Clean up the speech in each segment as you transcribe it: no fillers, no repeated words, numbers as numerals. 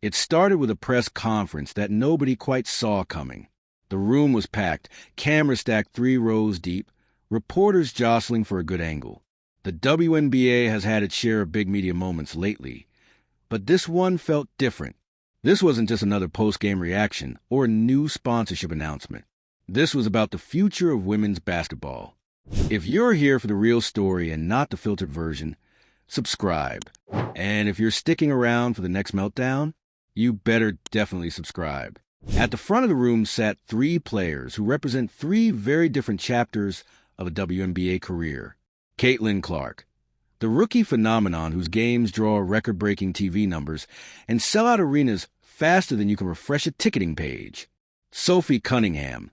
It started with a press conference that nobody quite saw coming. The room was packed, cameras stacked 3 rows deep, reporters jostling for a good angle. The WNBA has had its share of big media moments lately, but this one felt different. This wasn't just another post-game reaction or a new sponsorship announcement. This was about the future of women's basketball. If you're here for the real story and not the filtered version, subscribe. And if you're sticking around for the next meltdown, you better definitely subscribe. At the front of the room sat 3 players who represent 3 very different chapters of a WNBA career. Caitlin Clark, the rookie phenomenon whose games draw record-breaking TV numbers and sell out arenas faster than you can refresh a ticketing page. Sophie Cunningham,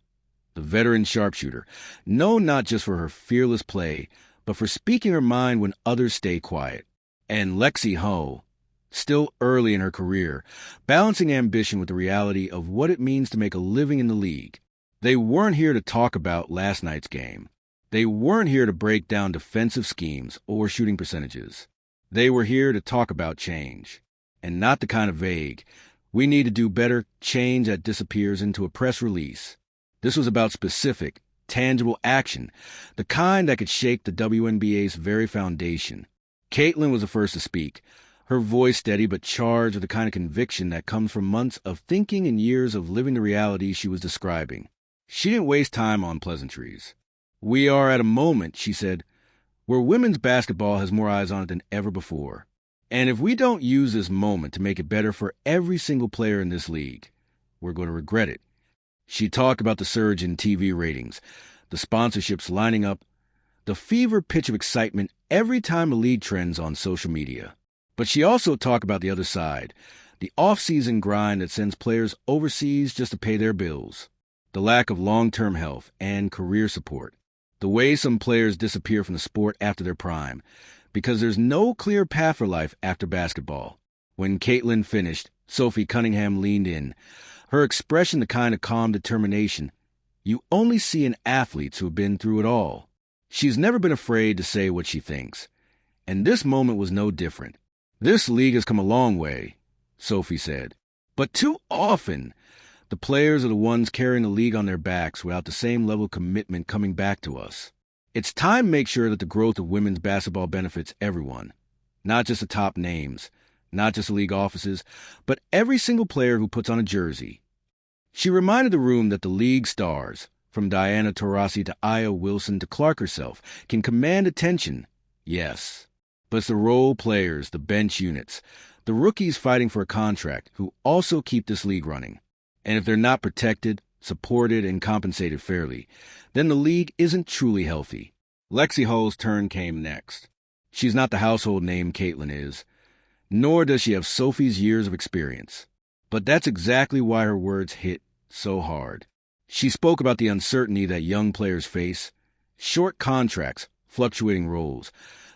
the veteran sharpshooter, known not just for her fearless play, but for speaking her mind when others stay quiet. And Lexi Ho, still early in her career, balancing ambition with the reality of what it means to make a living in the league. They weren't here to talk about last night's game. They weren't here to break down defensive schemes or shooting percentages. They were here to talk about change. And not the kind of vague, we need to do better change that disappears into a press release. This was about specific, tangible action, the kind that could shake the WNBA's very foundation. Caitlin was the first to speak, her voice steady but charged with the kind of conviction that comes from months of thinking and years of living the reality she was describing. She didn't waste time on pleasantries. "We are at a moment," she said, "where women's basketball has more eyes on it than ever before. And if we don't use this moment to make it better for every single player in this league, we're going to regret it." She talked about the surge in TV ratings, the sponsorships lining up, the fever pitch of excitement every time a league trends on social media. But she also talked about the other side, the off-season grind that sends players overseas just to pay their bills, the lack of long-term health and career support, the way some players disappear from the sport after their prime, because there's no clear path for life after basketball. When Caitlin finished, Sophie Cunningham leaned in, her expression the kind of calm determination you only see in athletes who have been through it all. She's never been afraid to say what she thinks, and this moment was no different. "This league has come a long way," Sophie said, "but too often, the players are the ones carrying the league on their backs without the same level of commitment coming back to us. It's time to make sure that the growth of women's basketball benefits everyone, not just the top names, not just the league offices, but every single player who puts on a jersey." She reminded the room that the league stars, from Diana Taurasi to Aya Wilson to Clark herself, can command attention, yes. But it's the role players, the bench units, the rookies fighting for a contract who also keep this league running. And if they're not protected, supported, and compensated fairly, then the league isn't truly healthy. Lexi Ho's turn came next. She's not the household name Caitlin is, nor does she have Sophie's years of experience. But that's exactly why her words hit so hard. She spoke about the uncertainty that young players face, short contracts, fluctuating roles,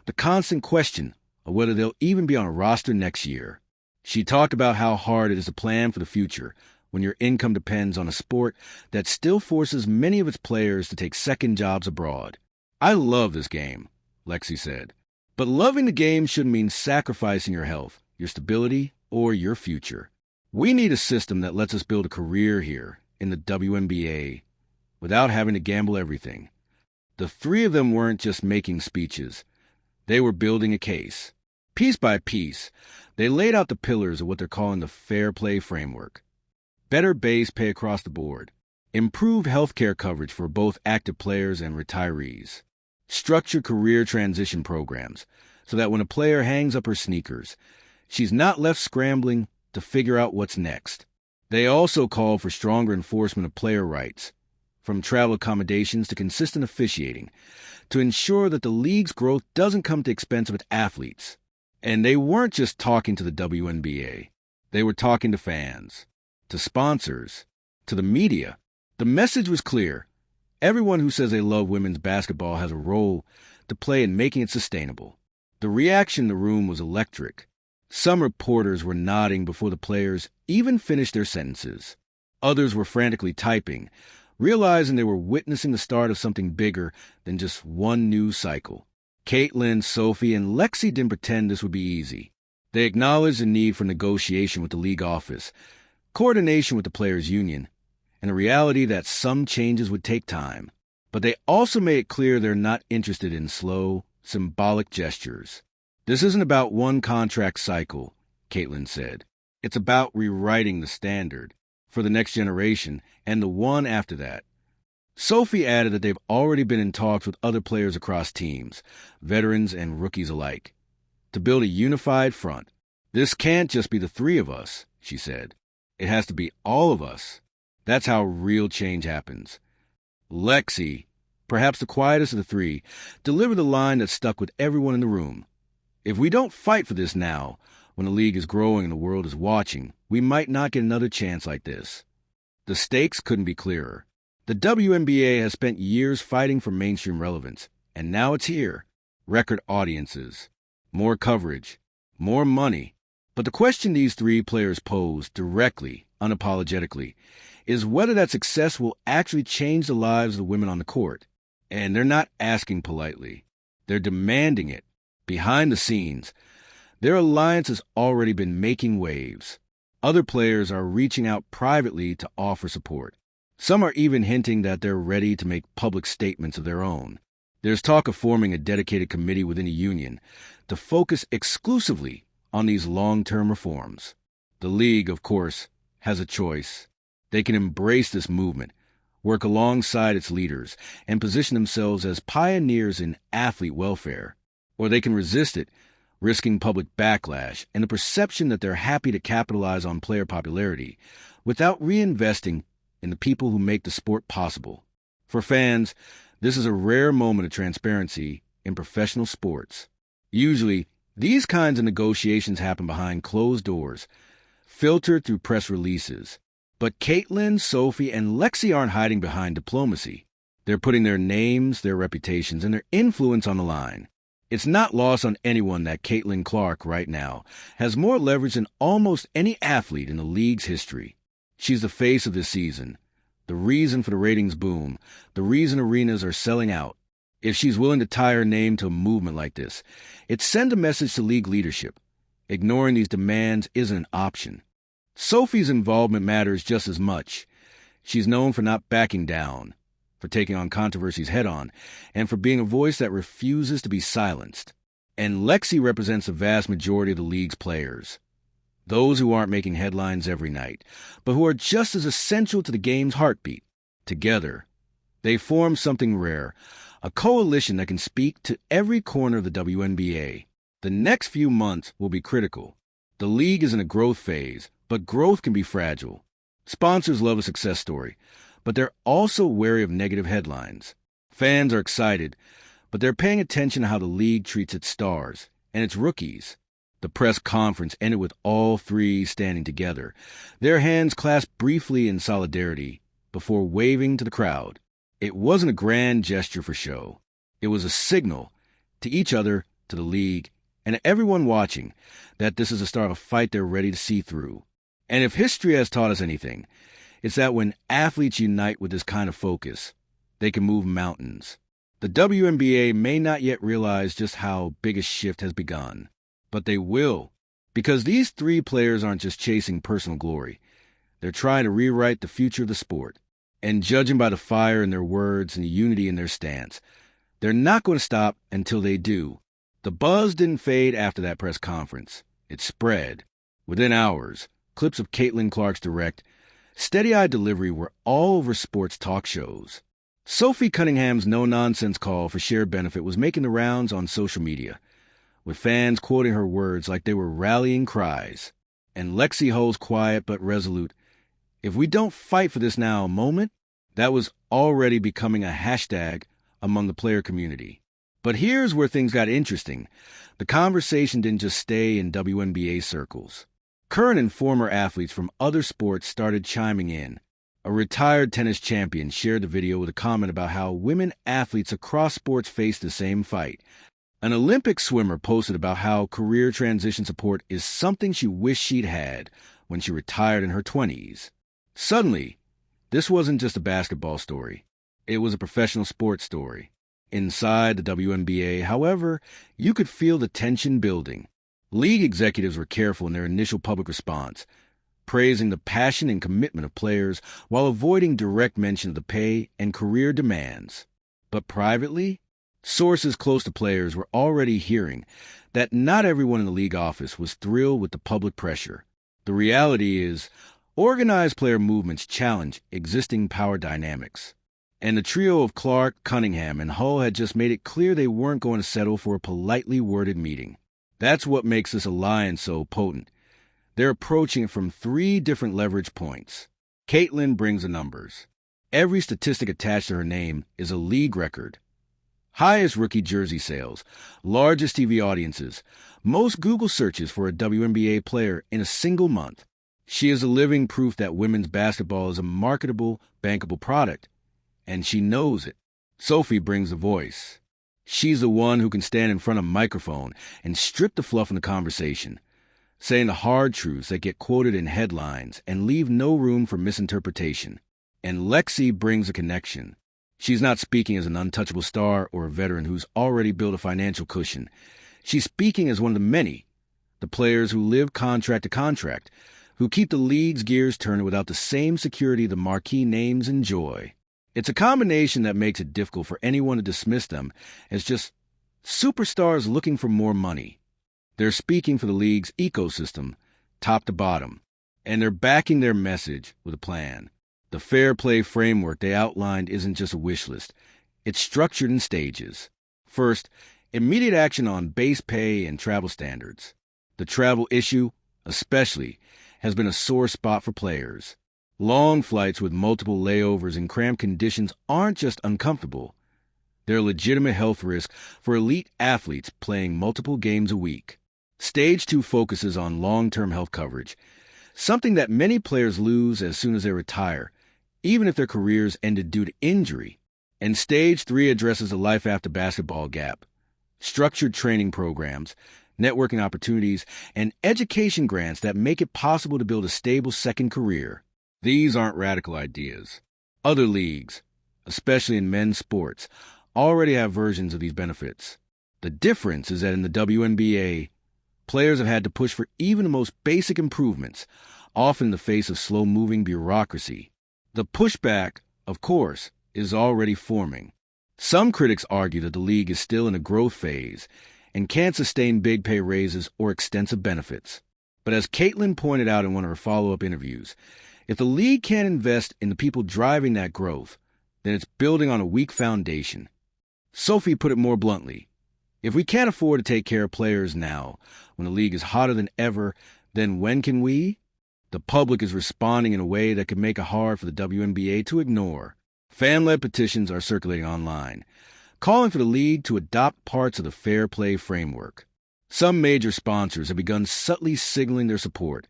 the constant question of whether they'll even be on a roster next year. She talked about how hard it is to plan for the future when your income depends on a sport that still forces many of its players to take second jobs abroad. "I love this game," Lexi said. "But loving the game shouldn't mean sacrificing your health, your stability, or your future. We need a system that lets us build a career here in the WNBA without having to gamble everything." The 3 of them weren't just making speeches. They were building a case. Piece by piece, they laid out the pillars of what they're calling the fair play framework. Better base pay across the board. Improved health care coverage for both active players and retirees. Structured career transition programs so that when a player hangs up her sneakers, she's not left scrambling to figure out what's next. They also called for stronger enforcement of player rights, from travel accommodations to consistent officiating, to ensure that the league's growth doesn't come at the expense of its athletes. And they weren't just talking to the WNBA. They were talking to fans, to sponsors, to the media. The message was clear. Everyone who says they love women's basketball has a role to play in making it sustainable. The reaction in the room was electric. Some reporters were nodding before the players even finished their sentences. Others were frantically typing, realizing they were witnessing the start of something bigger than just one news cycle. Caitlin, Sophie, and Lexi didn't pretend this would be easy. They acknowledged the need for negotiation with the league office, coordination with the players' union, and the reality that some changes would take time. But they also made it clear they're not interested in slow, symbolic gestures. This isn't about one contract cycle, Caitlin said. It's about rewriting the standard for the next generation and the one after that. Sophie added that they've already been in talks with other players across teams, veterans and rookies alike, to build a unified front. This can't just be the three of us, she said. It has to be all of us. That's how real change happens. Lexi, perhaps the quietest of the three, delivered the line that stuck with everyone in the room. If we don't fight for this now, when the league is growing and the world is watching, we might not get another chance like this. The stakes couldn't be clearer. The WNBA has spent years fighting for mainstream relevance, and now it's here. Record audiences, more coverage, more money. But the question these three players pose directly, unapologetically, is whether that success will actually change the lives of the women on the court. And they're not asking politely. They're demanding it. Behind the scenes, their alliance has already been making waves. Other players are reaching out privately to offer support. Some are even hinting that they're ready to make public statements of their own. There's talk of forming a dedicated committee within the union to focus exclusively on these long-term reforms. The league, of course, has a choice. They can embrace this movement, work alongside its leaders, and position themselves as pioneers in athlete welfare. Or they can resist it, risking public backlash and the perception that they're happy to capitalize on player popularity without reinvesting in the people who make the sport possible. For fans, this is a rare moment of transparency in professional sports. Usually, these kinds of negotiations happen behind closed doors, filtered through press releases. But Caitlin, Sophie, and Lexi aren't hiding behind diplomacy. They're putting their names, their reputations, and their influence on the line. It's not lost on anyone that Caitlin Clark, right now, has more leverage than almost any athlete in the league's history. She's the face of this season, the reason for the ratings boom, the reason arenas are selling out. If she's willing to tie her name to a movement like this, it sends a message to league leadership. Ignoring these demands isn't an option. Sophie's involvement matters just as much. She's known for not backing down, for taking on controversies head-on, and for being a voice that refuses to be silenced. And Lexi represents the vast majority of the league's players. Those who aren't making headlines every night, but who are just as essential to the game's heartbeat. Together, they form something rare, a coalition that can speak to every corner of the WNBA. The next few months will be critical. The league is in a growth phase, but growth can be fragile. Sponsors love a success story, but they're also wary of negative headlines. Fans are excited, but they're paying attention to how the league treats its stars and its rookies. The press conference ended with all three standing together, their hands clasped briefly in solidarity before waving to the crowd. It wasn't a grand gesture for show. It was a signal to each other, to the league, and to everyone watching that this is the start of a fight they're ready to see through. And if history has taught us anything, it's that when athletes unite with this kind of focus, they can move mountains. The WNBA may not yet realize just how big a shift has begun, but they will, because these three players aren't just chasing personal glory. They're trying to rewrite the future of the sport. And judging by the fire in their words and the unity in their stance, they're not going to stop until they do. The buzz didn't fade after that press conference. It spread. Within hours, clips of Caitlin Clark's direct, steady-eyed delivery were all over sports talk shows. Sophie Cunningham's no-nonsense call for shared benefit was making the rounds on social media, with fans quoting her words like they were rallying cries. And Lexi holds quiet but resolute. If we don't fight for this now moment, that was already becoming a hashtag among the player community. But here's where things got interesting. The conversation didn't just stay in WNBA circles. Current and former athletes from other sports started chiming in. A retired tennis champion shared the video with a comment about how women athletes across sports face the same fight. An Olympic swimmer posted about how career transition support is something she wished she'd had when she retired in her 20s. Suddenly, this wasn't just a basketball story. It was a professional sports story. Inside the WNBA, however, you could feel the tension building. League executives were careful in their initial public response, praising the passion and commitment of players while avoiding direct mention of the pay and career demands. But privately, sources close to players were already hearing that not everyone in the league office was thrilled with the public pressure. The reality is, organized player movements challenge existing power dynamics. And the trio of Clark, Cunningham, and Hull had just made it clear they weren't going to settle for a politely worded meeting. That's what makes this alliance so potent. They're approaching it from 3 different leverage points. Caitlin brings the numbers. Every statistic attached to her name is a league record. Highest rookie jersey sales, largest TV audiences, most Google searches for a WNBA player in a single month. She is a living proof that women's basketball is a marketable, bankable product. And she knows it. Sophie brings the voice. She's the one who can stand in front of a microphone and strip the fluff in the conversation, saying the hard truths that get quoted in headlines and leave no room for misinterpretation. And Lexi brings a connection. She's not speaking as an untouchable star or a veteran who's already built a financial cushion. She's speaking as one of the many, the players who live contract to contract, who keep the league's gears turning without the same security the marquee names enjoy. It's a combination that makes it difficult for anyone to dismiss them as just superstars looking for more money. They're speaking for the league's ecosystem, top to bottom, and they're backing their message with a plan. The fair play framework they outlined isn't just a wish list. It's structured in stages. First, immediate action on base pay and travel standards. The travel issue, especially, has been a sore spot for players. Long flights with multiple layovers in cramped conditions aren't just uncomfortable. They're a legitimate health risk for elite athletes playing multiple games a week. Stage 2 focuses on long-term health coverage, something that many players lose as soon as they retire, even if their careers ended due to injury. And Stage 3 addresses the life after basketball gap. Structured training programs, networking opportunities, and education grants that make it possible to build a stable second career. These aren't radical ideas. Other leagues, especially in men's sports, already have versions of these benefits. The difference is that in the WNBA, players have had to push for even the most basic improvements, often in the face of slow-moving bureaucracy. The pushback, of course, is already forming. Some critics argue that the league is still in a growth phase and can't sustain big pay raises or extensive benefits. But as Caitlin pointed out in one of her follow-up interviews, if the league can't invest in the people driving that growth, then it's building on a weak foundation. Sophie put it more bluntly. If we can't afford to take care of players now, when the league is hotter than ever, then when can we? The public is responding in a way that could make it hard for the WNBA to ignore. Fan-led petitions are circulating online, calling for the league to adopt parts of the fair play framework. Some major sponsors have begun subtly signaling their support,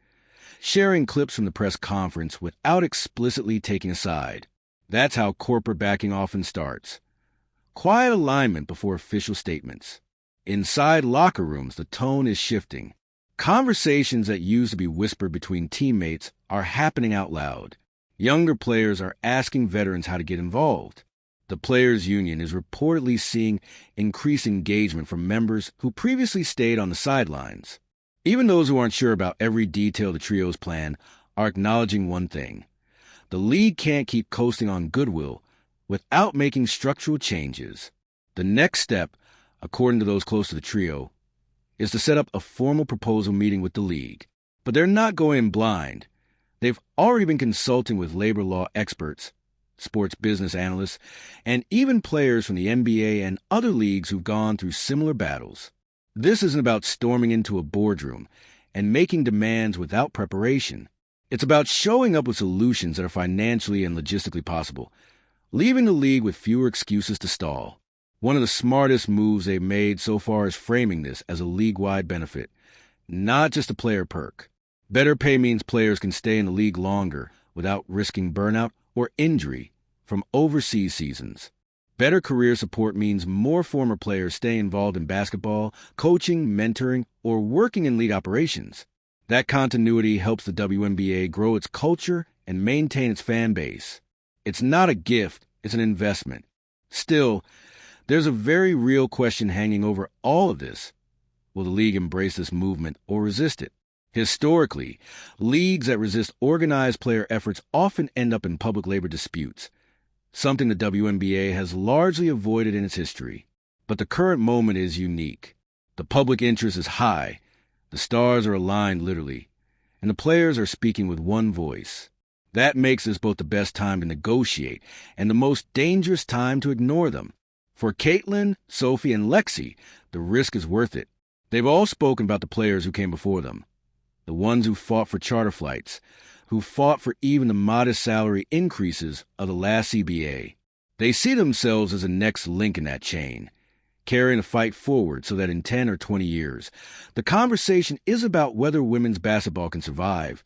sharing clips from the press conference without explicitly taking a side. That's how corporate backing often starts. Quiet alignment before official statements. Inside locker rooms, the tone is shifting. Conversations that used to be whispered between teammates are happening out loud. Younger players are asking veterans how to get involved. The Players' Union is reportedly seeing increased engagement from members who previously stayed on the sidelines. Even those who aren't sure about every detail of the trio's plan are acknowledging one thing. The league can't keep coasting on goodwill without making structural changes. The next step, according to those close to the trio, is to set up a formal proposal meeting with the league. But they're not going in blind. They've already been consulting with labor law experts, sports business analysts, and even players from the NBA and other leagues who've gone through similar battles. This isn't about storming into a boardroom and making demands without preparation. It's about showing up with solutions that are financially and logistically possible, leaving the league with fewer excuses to stall. One of the smartest moves they've made so far is framing this as a league-wide benefit, not just a player perk. Better pay means players can stay in the league longer without risking burnout or injury from overseas seasons. Better career support means more former players stay involved in basketball, coaching, mentoring, or working in league operations. That continuity helps the WNBA grow its culture and maintain its fan base. It's not a gift, it's an investment. Still, there's a very real question hanging over all of this. Will the league embrace this movement or resist it? Historically, leagues that resist organized player efforts often end up in public labor disputes, something the WNBA has largely avoided in its history. But the current moment is unique. The public interest is high, the stars are aligned literally, and the players are speaking with one voice. That makes this both the best time to negotiate and the most dangerous time to ignore them. For Caitlin, Sophie, and Lexi, the risk is worth it. They've all spoken about the players who came before them, the ones who fought for charter flights, who fought for even the modest salary increases of the last CBA. They see themselves as the next link in that chain, carrying the fight forward so that in 10 or 20 years, the conversation is about whether women's basketball can survive,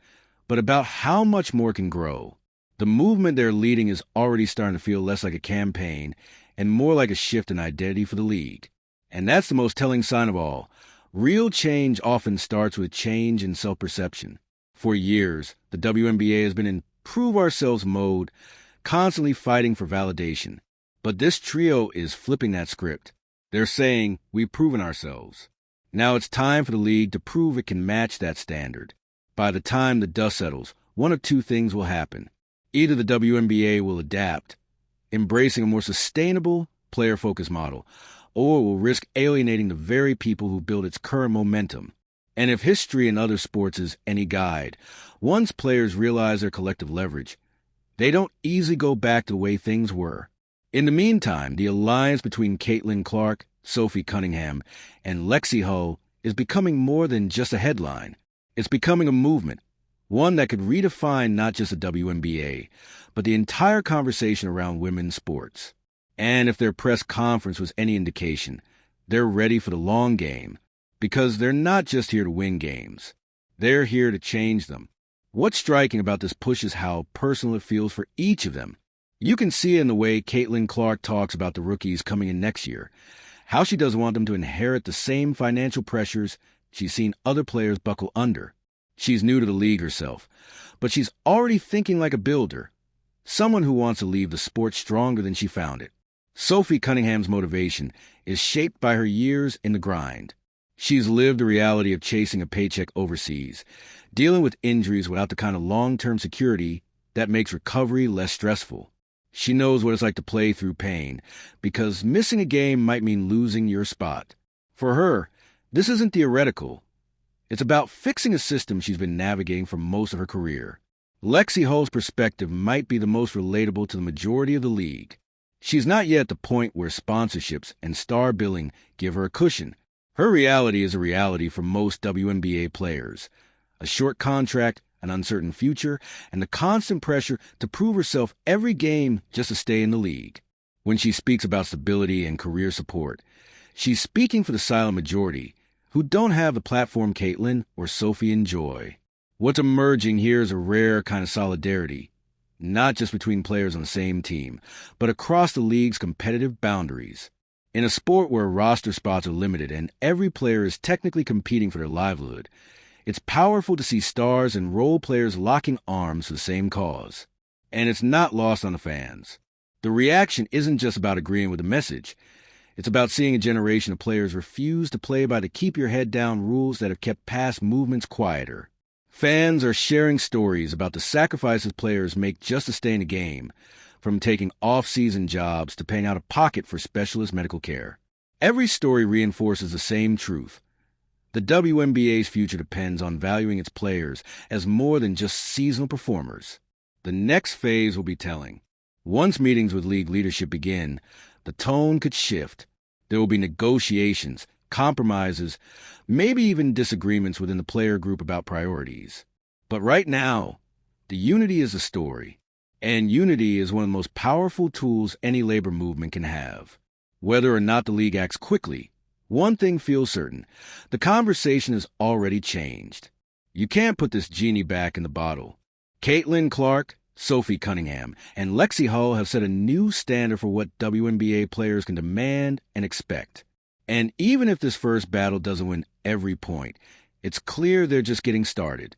but about how much more can grow. The movement they're leading is already starting to feel less like a campaign and more like a shift in identity for the league. And that's the most telling sign of all. Real change often starts with change in self-perception. For years, the WNBA has been in prove-ourselves mode, constantly fighting for validation. But this trio is flipping that script. They're saying, we've proven ourselves. Now it's time for the league to prove it can match that standard. By the time the dust settles, one of two things will happen. Either the WNBA will adapt, embracing a more sustainable, player-focused model, or will risk alienating the very people who build its current momentum. And if history in other sports is any guide, once players realize their collective leverage, they don't easily go back to the way things were. In the meantime, the alliance between Caitlin Clark, Sophie Cunningham, and Lexi Hull is becoming more than just a headline. It's becoming a movement, one that could redefine not just the WNBA, but the entire conversation around women's sports. And if their press conference was any indication, they're ready for the long game, because they're not just here to win games. They're here to change them. What's striking about this push is how personal it feels for each of them. You can see it in the way Caitlin Clark talks about the rookies coming in next year, how she doesn't want them to inherit the same financial pressures she's seen other players buckle under. She's new to the league herself, but she's already thinking like a builder, someone who wants to leave the sport stronger than she found it. Sophie Cunningham's motivation is shaped by her years in the grind. She's lived the reality of chasing a paycheck overseas, dealing with injuries without the kind of long-term security that makes recovery less stressful. She knows what it's like to play through pain, because missing a game might mean losing your spot. For her, this isn't theoretical. It's about fixing a system she's been navigating for most of her career. Lexi Hull's perspective might be the most relatable to the majority of the league. She's not yet at the point where sponsorships and star billing give her a cushion. Her reality is a reality for most WNBA players. A short contract, an uncertain future, and the constant pressure to prove herself every game just to stay in the league. When she speaks about stability and career support, she's speaking for the silent majority who don't have the platform Caitlin or Sophie enjoy. What's emerging here is a rare kind of solidarity, not just between players on the same team, but across the league's competitive boundaries. In a sport where roster spots are limited and every player is technically competing for their livelihood, it's powerful to see stars and role players locking arms for the same cause. And it's not lost on the fans. The reaction isn't just about agreeing with the message. It's about seeing a generation of players refuse to play by the keep-your-head-down rules that have kept past movements quieter. Fans are sharing stories about the sacrifices players make just to stay in the game, from taking off-season jobs to paying out of pocket for specialist medical care. Every story reinforces the same truth. The WNBA's future depends on valuing its players as more than just seasonal performers. The next phase will be telling. Once meetings with league leadership begin, the tone could shift. There will be negotiations, compromises, maybe even disagreements within the player group about priorities. But right now, the unity is the story. And unity is one of the most powerful tools any labor movement can have. Whether or not the league acts quickly, one thing feels certain. The conversation has already changed. You can't put this genie back in the bottle. Caitlin Clark, Sophie Cunningham, and Lexi Hull have set a new standard for what WNBA players can demand and expect. And even if this first battle doesn't win every point, it's clear they're just getting started.